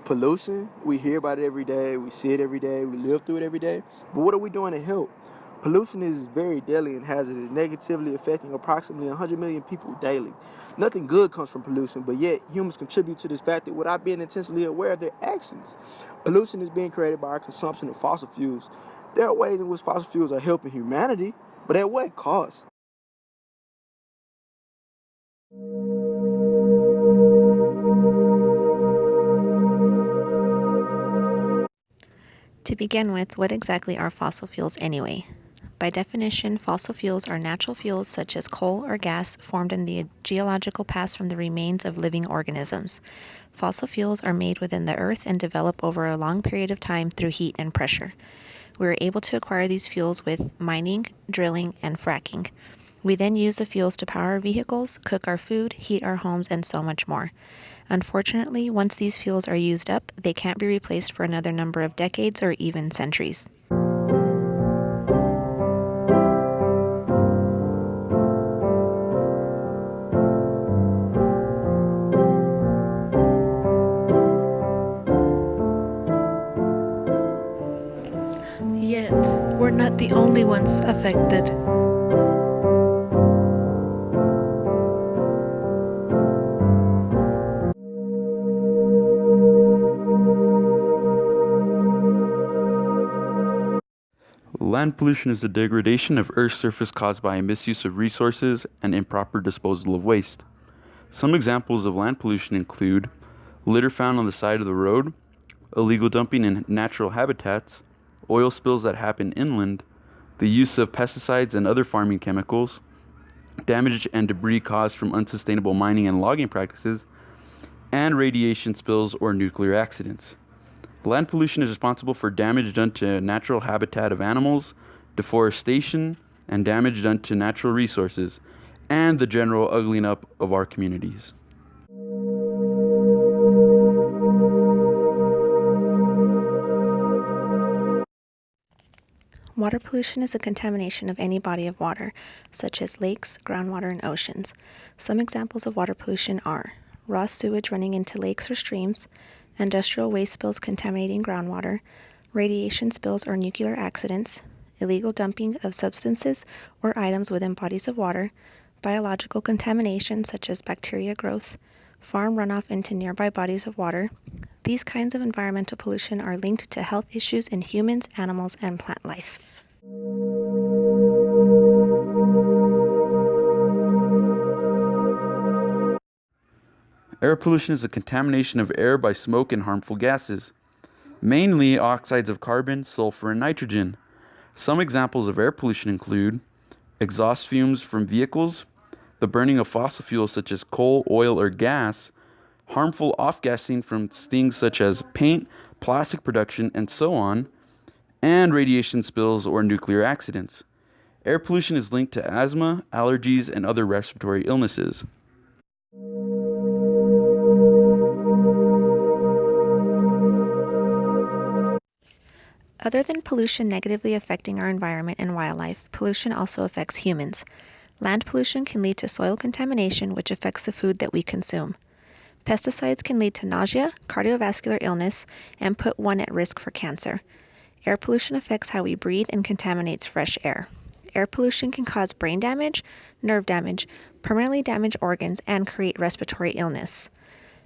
Pollution, we hear about it every day, we see it every day, we live through it every day. But what are we doing to help? Pollution is very deadly and hazardous, negatively affecting approximately 100 million people daily. Nothing good comes from pollution, but yet humans contribute to this factor without being intentionally aware of their actions. Pollution is being created by our consumption of fossil fuels. There are ways in which fossil fuels are helping humanity, but at what cost? To begin with, what exactly are fossil fuels anyway? By definition, fossil fuels are natural fuels such as coal or gas formed in the geological past from the remains of living organisms. Fossil fuels are made within the earth and develop over a long period of time through heat and pressure. We are able to acquire these fuels with mining, drilling, and fracking. We then use the fuels to power our vehicles, cook our food, heat our homes, and so much more. Unfortunately, once these fuels are used up, they can't be replaced for another number of decades or even centuries. Yet, we're not the only ones affected. Land pollution is the degradation of Earth's surface caused by a misuse of resources and improper disposal of waste. Some examples of land pollution include litter found on the side of the road, illegal dumping in natural habitats, oil spills that happen inland, the use of pesticides and other farming chemicals, damage and debris caused from unsustainable mining and logging practices, and radiation spills or nuclear accidents. Land pollution is responsible for damage done to natural habitat of animals, deforestation, and damage done to natural resources, and the general uglying up of our communities. Water pollution is a contamination of any body of water, such as lakes, groundwater, and oceans. Some examples of water pollution are raw sewage running into lakes or streams, industrial waste spills contaminating groundwater, radiation spills or nuclear accidents, illegal dumping of substances or items within bodies of water, biological contamination such as bacteria growth, farm runoff into nearby bodies of water. These kinds of environmental pollution are linked to health issues in humans, animals, and plant life. Air pollution is the contamination of air by smoke and harmful gases, mainly oxides of carbon, sulfur, and nitrogen. Some examples of air pollution include exhaust fumes from vehicles, the burning of fossil fuels such as coal, oil, or gas, harmful off-gassing from things such as paint, plastic production, and so on, and radiation spills or nuclear accidents. Air pollution is linked to asthma, allergies, and other respiratory illnesses. Other than pollution negatively affecting our environment and wildlife, pollution also affects humans. Land pollution can lead to soil contamination, which affects the food that we consume. Pesticides can lead to nausea, cardiovascular illness, and put one at risk for cancer. Air pollution affects how we breathe and contaminates fresh air. Air pollution can cause brain damage, nerve damage, permanently damage organs, and create respiratory illness.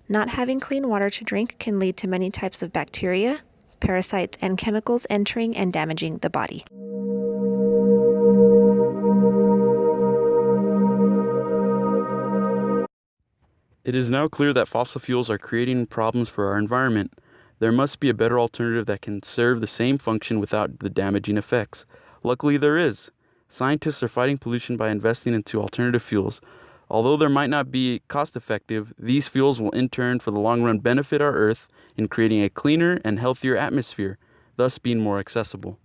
Not having clean water to drink can lead to many types of bacteria, parasites, and chemicals entering and damaging the body. It is now clear that fossil fuels are creating problems for our environment. There must be a better alternative that can serve the same function without the damaging effects. Luckily, there is. Scientists are fighting pollution by investing into alternative fuels. Although they might not be cost-effective, these fuels will in turn, for the long run, benefit our Earth in creating a cleaner and healthier atmosphere, thus being more accessible.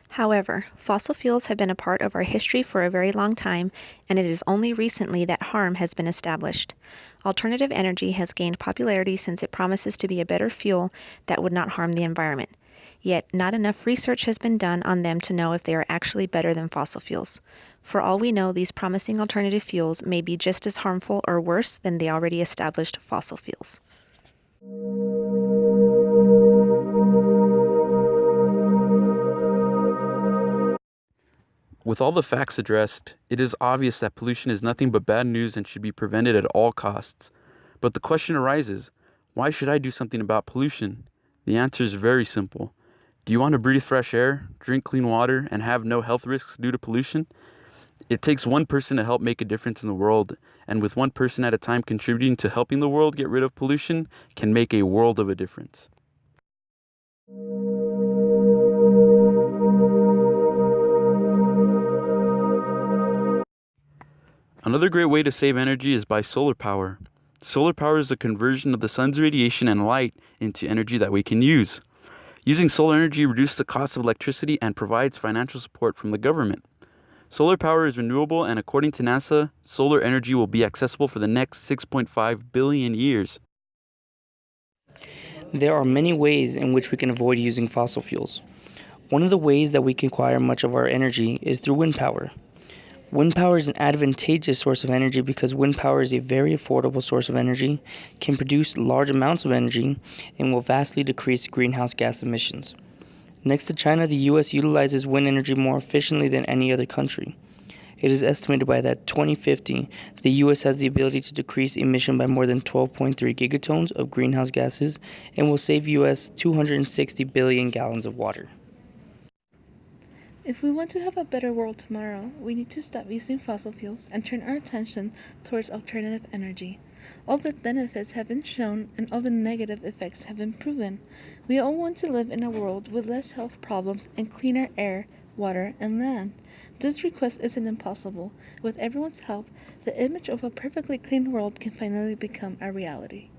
However, fossil fuels have been a part of our history for a very long time, and it is only recently that harm has been established. Alternative energy has gained popularity since it promises to be a better fuel that would not harm the environment. Yet, not enough research has been done on them to know if they are actually better than fossil fuels. For all we know, these promising alternative fuels may be just as harmful or worse than the already established fossil fuels. With all the facts addressed, it is obvious that pollution is nothing but bad news and should be prevented at all costs. But the question arises, why should I do something about pollution? The answer is very simple. Do you want to breathe fresh air, drink clean water, and have no health risks due to pollution? It takes one person to help make a difference in the world, and with one person at a time contributing to helping the world get rid of pollution can make a world of a difference. Another great way to save energy is by solar power. Solar power is a conversion of the sun's radiation and light into energy that we can use. Using solar energy reduces the cost of electricity and provides financial support from the government. Solar power is renewable, and according to NASA, solar energy will be accessible for the next 6.5 billion years. There are many ways in which we can avoid using fossil fuels. One of the ways that we can acquire much of our energy is through wind power. Wind power is an advantageous source of energy because wind power is a very affordable source of energy, can produce large amounts of energy, and will vastly decrease greenhouse gas emissions. Next to China, the US utilizes wind energy more efficiently than any other country. It is estimated by that 2050, the US has the ability to decrease emission by more than 12.3 gigatons of greenhouse gases and will save US 260 billion gallons of water. If we want to have a better world tomorrow, we need to stop using fossil fuels and turn our attention towards alternative energy. All the benefits have been shown and all the negative effects have been proven. We all want to live in a world with less health problems and cleaner air, water, and land. This request isn't impossible. With everyone's help, the image of a perfectly clean world can finally become a reality.